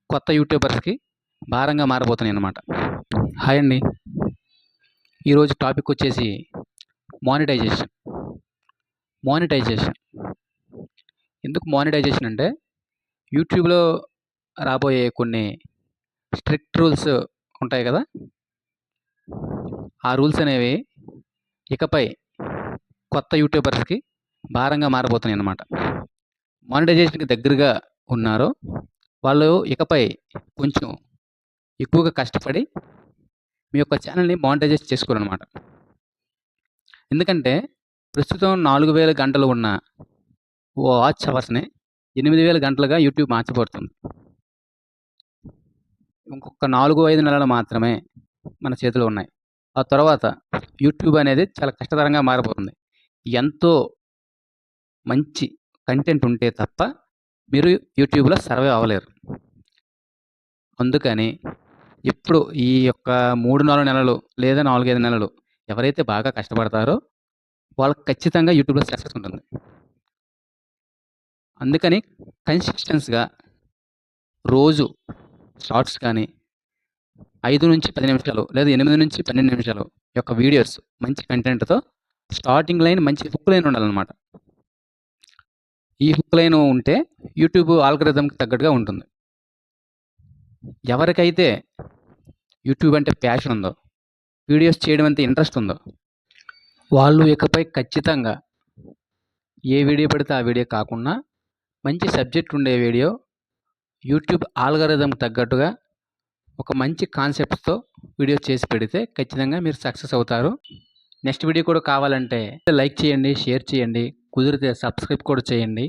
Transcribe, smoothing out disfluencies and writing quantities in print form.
కొత్త యూట్యూబర్స్కి భారంగా మారబోతున్నాయి అన్నమాట. హాయ్ అండి. ఈరోజు టాపిక్ వచ్చేసి మానిటైజేషన్. మానిటైజేషన్ ఎందుకు మానిటైజేషన్ అంటే యూట్యూబ్లో రాబోయే కొన్ని స్ట్రిక్ట్ రూల్స్ ఉంటాయి కదా, ఆ రూల్స్ అనేవి ఇకపై కొత్త యూట్యూబర్స్కి భారంగా మారబోతున్నాయి అన్నమాట. మానిటైజేషన్కి దగ్గరగా ఉన్నారో వాళ్ళు ఇకపై కొంచెం ఎక్కువగా కష్టపడి మీ యొక్క ఛానల్ని మానిటైజేట్ చేసుకోవాలన్నమాట. ఎందుకంటే ప్రస్తుతం 4000 గంటలు ఉన్న వాచ్ అవర్స్ని 8000 గంటలుగా యూట్యూబ్ మార్చబడుతుంది. ఇంకొక 4-5 నెలలు మాత్రమే మన చేతిలో ఉన్నాయి. ఆ తర్వాత యూట్యూబ్ అనేది చాలా కష్టతరంగా మారబోతుంది. ఎంతో మంచి కంటెంట్ ఉంటే తప్ప మీరు యూట్యూబ్లో సర్వే అవ్వలేరు. అందుకని ఇప్పుడు ఈ యొక్క 3-4 నెలలు లేదా 4-5 నెలలు ఎవరైతే బాగా కష్టపడతారో వాళ్ళకి ఖచ్చితంగా యూట్యూబ్లో సక్సెస్ ఉంటుంది. అందుకని కన్సిస్టెన్స్గా రోజు షార్ట్స్ కానీ 5-10 నిమిషాలు లేదా 8-12 నిమిషాలు యొక్క వీడియోస్ మంచి కంటెంట్తో స్టార్టింగ్ లైన్ మంచి హుక్ లైన్ ఉండాలన్నమాట. ఈ హుక్ లైన్ ఉంటే యూట్యూబ్ ఆల్గరిథంకి తగ్గట్టుగా ఉంటుంది. ఎవరికైతే యూట్యూబ్ అంటే ప్యాషన్ ఉందో, వీడియోస్ చేయడం అంటే ఇంట్రెస్ట్ ఉందో, వాళ్ళు ఇకపై ఖచ్చితంగా ఏ వీడియో పెడితే ఆ వీడియో కాకుండా మంచి సబ్జెక్ట్ ఉండే వీడియో యూట్యూబ్ ఆల్గరిథంకి తగ్గట్టుగా ఒక మంచి కాన్సెప్ట్తో వీడియో చేసి పెడితే ఖచ్చితంగా మీరు సక్సెస్ అవుతారు. నెక్స్ట్ వీడియో కూడా కావాలంటే లైక్ చేయండి, షేర్ చేయండి, కుదిరితే సబ్స్క్రైబ్ కూడా చేయండి.